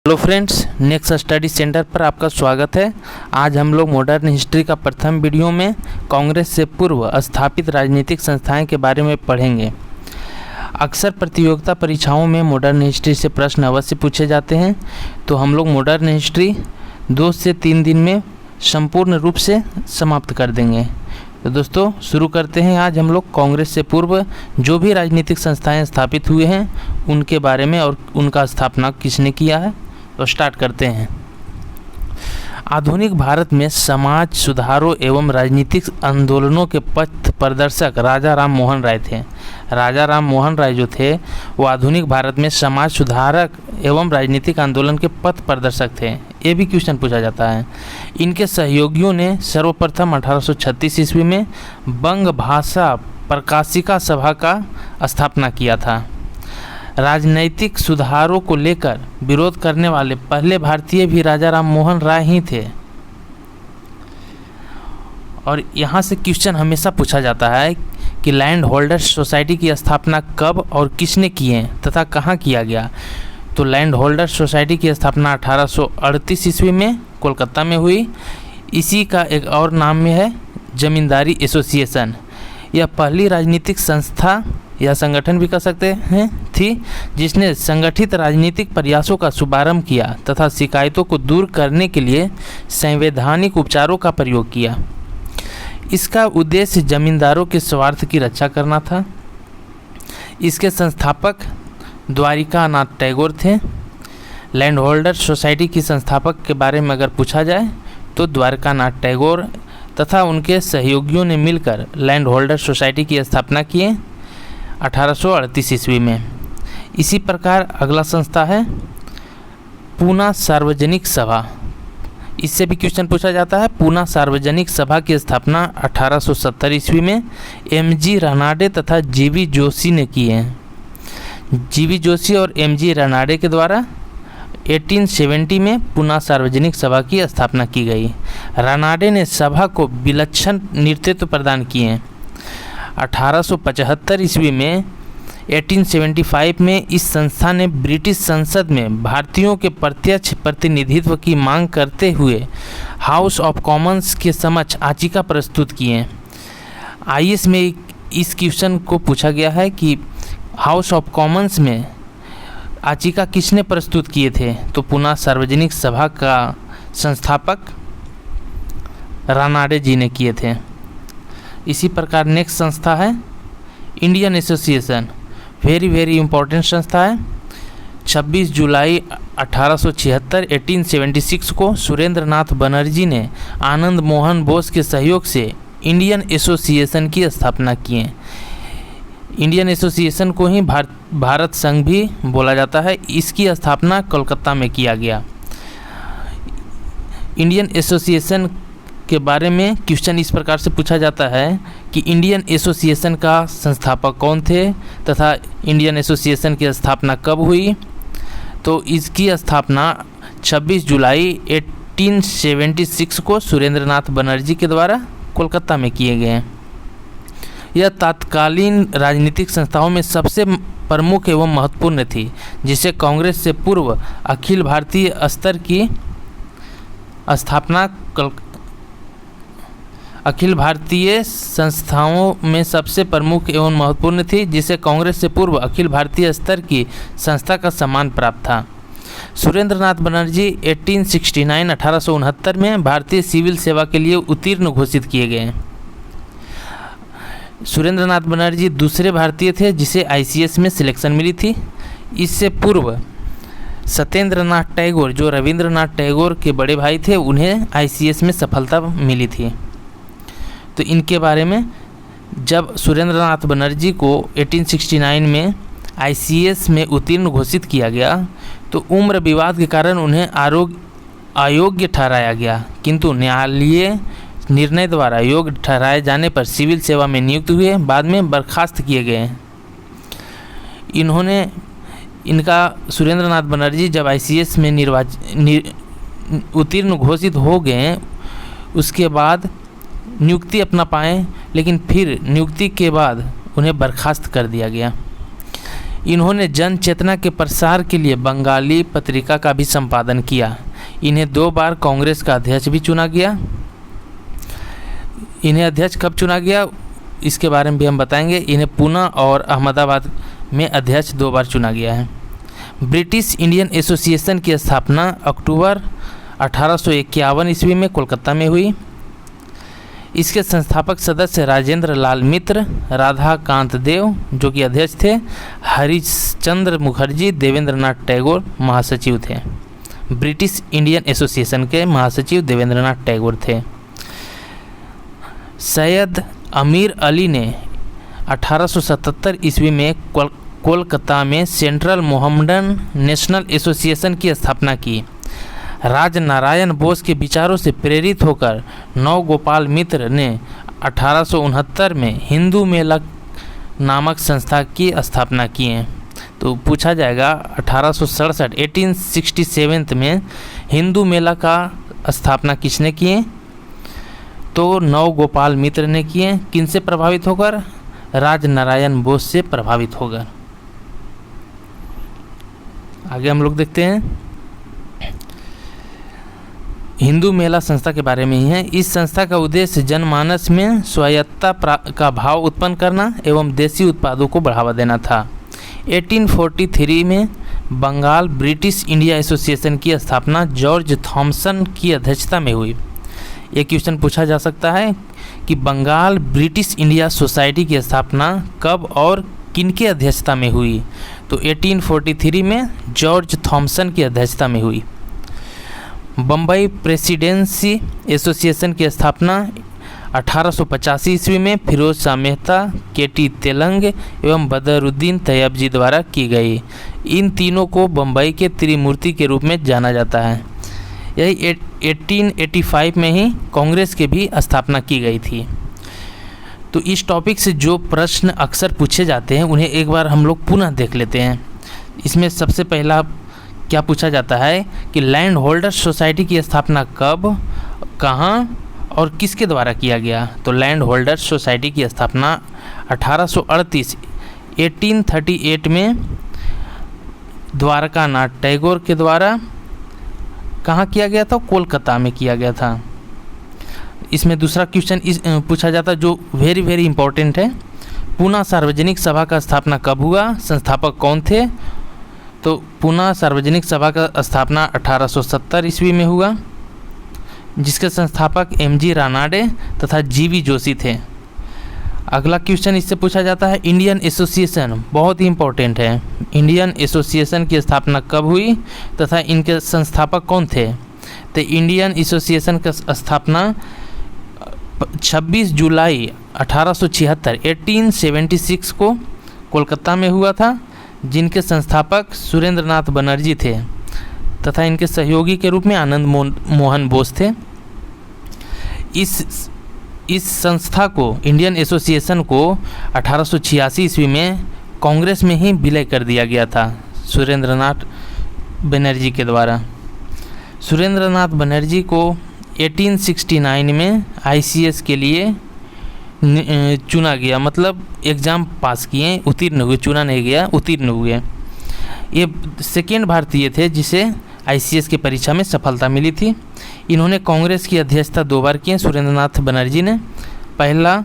Hello friends, next study centre पर आपका स्वागत है। आज हम लोग मॉडर्न हिस्ट्री का प्रथम वीडियो में कांग्रेस से पूर्व स्थापित राजनीतिक संस्थाएं के बारे में पढ़ेंगे। अक्सर प्रतियोगिता परीक्षाओं में मॉडर्न हिस्ट्री से प्रश्न अवश्य पूछे जाते हैं, तो हम लोग मॉडर्न हिस्ट्री 2 से 3 दिन में संपूर्ण रूप से समाप्त कर देंगे। तो दोस्तों शुरू करते हैं। आज हम लोग कांग्रेस से पूर्व जो भी राजनीतिक संस्थाएं स्थापित हुए हैं उनके बारे में और उनका स्थापना किसने किया है, तो स्टार्ट करते हैं। आधुनिक भारत में समाज सुधारों एवं राजनीतिक आंदोलनों के पथ प्रदर्शक राजा राम मोहन राय थे। राजा राम मोहन राय जो थे वो आधुनिक भारत में समाज सुधारक एवं राजनीतिक आंदोलन के पथ प्रदर्शक थे। ये भी क्वेश्चन पूछा जाता है। इनके सहयोगियों ने सर्वप्रथम 1836 ईस्वी में बंग भाषा प्रकाशिका सभा का स्थापना किया था। राजनैतिक सुधारों को लेकर विरोध करने वाले पहले भारतीय भी राजा राम मोहन राय ही थे। और यहाँ से क्वेश्चन हमेशा पूछा जाता है कि लैंड होल्डर्स सोसाइटी की स्थापना कब और किसने की है तथा कहाँ किया गया। तो लैंड होल्डर्स सोसाइटी की स्थापना 1838 ईस्वी में कोलकाता में हुई। इसी का एक और नाम में है जमींदारी एसोसिएशन। यह पहली राजनीतिक संस्था या संगठन भी कह सकते हैं थी जिसने संगठित राजनीतिक प्रयासों का शुभारंभ किया तथा शिकायतों को दूर करने के लिए संवैधानिक उपचारों का प्रयोग किया। इसका उद्देश्य जमींदारों के स्वार्थ की रक्षा करना था। इसके संस्थापक द्वारिका नाथ टैगोर थे। लैंड होल्डर सोसाइटी की संस्थापक के बारे में अगर पूछा जाए तो द्वारिका नाथ टैगोर तथा उनके सहयोगियों ने मिलकर लैंड होल्डर सोसाइटी की स्थापना किए 1838 ईस्वी में। इसी प्रकार अगला संस्था है पूना सार्वजनिक सभा। इससे भी क्वेश्चन पूछा जाता है। पूना सार्वजनिक सभा की स्थापना 1870 ईस्वी में एम.जी. रानाडे तथा जी.वी. जोशी ने की है। जी.वी. जोशी और एम.जी. रानाडे के द्वारा 1870 में पूना सार्वजनिक सभा की स्थापना की गई। रानाडे ने सभा को विलक्षण नेतृत्व प्रदान किए। 1875 ईस्वी में 1875 में इस संस्था ने ब्रिटिश संसद में भारतीयों के प्रत्यक्ष प्रतिनिधित्व की मांग करते हुए हाउस ऑफ कॉमन्स के समक्ष याचिका प्रस्तुत किए। आईएएस में इस क्वेश्चन को पूछा गया है कि हाउस ऑफ कॉमन्स में याचिका किसने प्रस्तुत किए थे, तो पूना सार्वजनिक सभा का संस्थापक रानाडे जी ने किए थे। इसी प्रकार नेक्स्ट संस्था है इंडियन एसोसिएशन। वेरी इम्पोर्टेंट संस्था है। 26 जुलाई 1876 को सुरेंद्र नाथ बनर्जी ने आनंद मोहन बोस के सहयोग से इंडियन एसोसिएशन की स्थापना की। इंडियन एसोसिएशन को ही भारत संघ भी बोला जाता है। इसकी स्थापना कोलकाता में किया गया। इंडियन एसोसिएशन के बारे में क्वेश्चन इस प्रकार से पूछा जाता है कि इंडियन एसोसिएशन का संस्थापक कौन थे तथा इंडियन एसोसिएशन की स्थापना कब हुई। तो इसकी स्थापना 26 जुलाई 1876 को सुरेंद्र नाथ बनर्जी के द्वारा कोलकाता में किए गए। यह तत्कालीन राजनीतिक संस्थाओं में सबसे प्रमुख एवं महत्वपूर्ण थी, जिसे कांग्रेस से पूर्व अखिल भारतीय स्तर की स्थापना अखिल भारतीय संस्थाओं में सबसे प्रमुख एवं महत्वपूर्ण थी, जिसे कांग्रेस से पूर्व अखिल भारतीय स्तर की संस्था का सम्मान प्राप्त था। सुरेंद्र नाथ बनर्जी 1869 में भारतीय सिविल सेवा के लिए उत्तीर्ण घोषित किए गए। सुरेंद्र नाथ बनर्जी दूसरे भारतीय थे जिसे आईसीएस में सिलेक्शन मिली थी। इससे पूर्व सत्येंद्र नाथ टैगोर जो रविंद्रनाथ टैगोर के बड़े भाई थे, उन्हें आईसीएस में सफलता मिली थी। तो इनके बारे में जब सुरेंद्र नाथ बनर्जी को 1869 में आईसीएस में उत्तीर्ण घोषित किया गया तो उम्र विवाद के कारण उन्हें अयोग्य ठहराया गया, किंतु न्यायालयीय निर्णय द्वारा योग्य ठहराए जाने पर सिविल सेवा में नियुक्त हुए। बाद में बर्खास्त किए गए। इनका सुरेंद्र नाथ बनर्जी जब आईसीएस में उत्तीर्ण घोषित हो गए, उसके बाद नियुक्ति अपना पाए, लेकिन फिर नियुक्ति के बाद उन्हें बर्खास्त कर दिया गया। इन्होंने जन चेतना के प्रसार के लिए बंगाली पत्रिका का भी संपादन किया। इन्हें 2 बार कांग्रेस का अध्यक्ष भी चुना गया। इन्हें अध्यक्ष कब चुना गया इसके बारे में भी हम बताएंगे। इन्हें पूना और अहमदाबाद में अध्यक्ष 2 बार चुना गया है। ब्रिटिश इंडियन एसोसिएशन की स्थापना अक्टूबर 1851 ईस्वी में कोलकाता में हुई। इसके संस्थापक सदस्य राजेंद्र लाल मित्र, राधा कांत देव जो कि अध्यक्ष थे, हरिश्चंद्र मुखर्जी, देवेंद्रनाथ टैगोर महासचिव थे। ब्रिटिश इंडियन एसोसिएशन के महासचिव देवेंद्रनाथ टैगोर थे। सैयद अमीर अली ने 1877 ईस्वी में कोलकाता में सेंट्रल मोहम्मडन नेशनल एसोसिएशन की स्थापना की। राजनारायण बोस के विचारों से प्रेरित होकर नवगोपाल मित्र ने 1869 में हिंदू मेला नामक संस्था की स्थापना की है। तो पूछा जाएगा 1867 में हिंदू मेला का स्थापना किसने किए? तो नवगोपाल मित्र ने किए। किनसे प्रभावित होकर? राजनारायण बोस से प्रभावित होकर। आगे हम लोग देखते हैं हिंदू मेला संस्था के बारे में ही है। इस संस्था का उद्देश्य जनमानस में स्वायत्तता का भाव उत्पन्न करना एवं देसी उत्पादों को बढ़ावा देना था। 1843 में बंगाल ब्रिटिश इंडिया एसोसिएशन की स्थापना जॉर्ज थॉमसन की अध्यक्षता में हुई। एक क्वेश्चन पूछा जा सकता है कि बंगाल ब्रिटिश इंडिया सोसाइटी की स्थापना कब और किनके अध्यक्षता में हुई? तो 1843 में जॉर्ज थॉमसन की अध्यक्षता में हुई। बम्बई प्रेसिडेंसी एसोसिएशन की स्थापना 1885 ईस्वी में फिरोज शाह मेहता, केटी तेलंग एवं बदरुद्दीन तैयबजी द्वारा की गई। इन तीनों को बम्बई के त्रिमूर्ति के रूप में जाना जाता है। यही 1885 में ही कांग्रेस की भी स्थापना की गई थी। तो इस टॉपिक से जो प्रश्न अक्सर पूछे जाते हैं उन्हें एक बार हम लोग पुनः देख लेते हैं। इसमें सबसे पहला क्या पूछा जाता है कि लैंड होल्डर्स सोसाइटी की स्थापना कब, कहाँ और किसके द्वारा किया गया? तो लैंड होल्डर्स सोसाइटी की स्थापना 1838 में द्वारकानाथ टैगोर के द्वारा कहाँ किया गया था? कोलकाता में किया गया था। इसमें दूसरा क्वेश्चन पूछा जाता जो वेरी इंपॉर्टेंट है, पूना सार्वजनिक सभा का स्थापना कब हुआ? संस्थापक कौन थे? तो पूना सार्वजनिक सभा का स्थापना 1870 ईस्वी में हुआ, जिसके संस्थापक MG रानाडे तथा GV जोशी थे। अगला क्वेश्चन इससे पूछा जाता है इंडियन एसोसिएशन, बहुत ही इंपॉर्टेंट है। इंडियन एसोसिएशन की स्थापना कब हुई तथा इनके संस्थापक कौन थे? तो इंडियन एसोसिएशन का स्थापना 26 जुलाई 1876 को कोलकाता में हुआ था, जिनके संस्थापक सुरेंद्रनाथ बनर्जी थे तथा इनके सहयोगी के रूप में आनंद मोहन बोस थे। इस संस्था को, इंडियन एसोसिएशन को 1886 ईस्वी में कांग्रेस में ही विलय कर दिया गया था सुरेंद्रनाथ बनर्जी के द्वारा। सुरेंद्रनाथ बनर्जी को 1869 में ICS के लिए चुना गया, मतलब एग्ज़ाम पास किए, उत्तीर्ण हुए, चुना नहीं गया, उत्तीर्ण हुए। ये सेकेंड भारतीय थे जिसे ICS की परीक्षा में सफलता मिली थी। इन्होंने कांग्रेस की अध्यक्षता 2 बार की, सुरेंद्रनाथ बनर्जी ने। पहला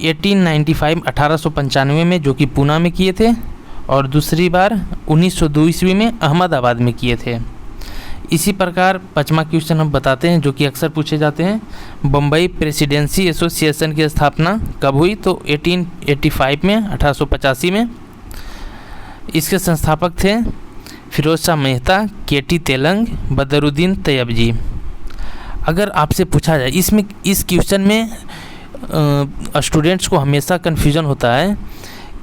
1895 में जो कि पूना में किए थे, और दूसरी बार 1902 ईस्वी में अहमदाबाद में किए थे। इसी प्रकार 5वां क्वेश्चन हम बताते हैं जो कि अक्सर पूछे जाते हैं, बम्बई प्रेसिडेंसी एसोसिएशन की स्थापना कब हुई? तो 1885 में, 1885 में। इसके संस्थापक थे फिरोज शाह मेहता, केटी तेलंग, बदरुद्दीन तैयबजी। अगर आपसे पूछा जाए इसमें, इस क्वेश्चन में स्टूडेंट्स को हमेशा कन्फ्यूजन होता है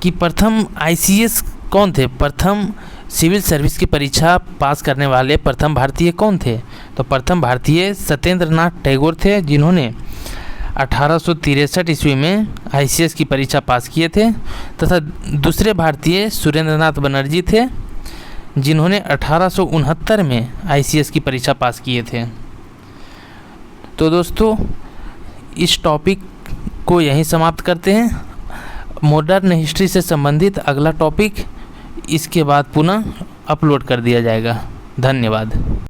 कि प्रथम ICS कौन थे, प्रथम सिविल सर्विस की परीक्षा पास करने वाले प्रथम भारतीय कौन थे? तो प्रथम भारतीय सत्येंद्रनाथ टैगोर थे, जिन्होंने 1863 ईस्वी में ICS की परीक्षा पास किए थे, तथा दूसरे भारतीय सुरेंद्रनाथ बनर्जी थे, जिन्होंने 1869 में ICS की परीक्षा पास किए थे। तो दोस्तों, इस टॉपिक को यहीं समाप्त करते हैं। मॉडर्न हिस्ट्री से संबंधित अगला टॉपिक इसके बाद पुनः अपलोड कर दिया जाएगा। धन्यवाद।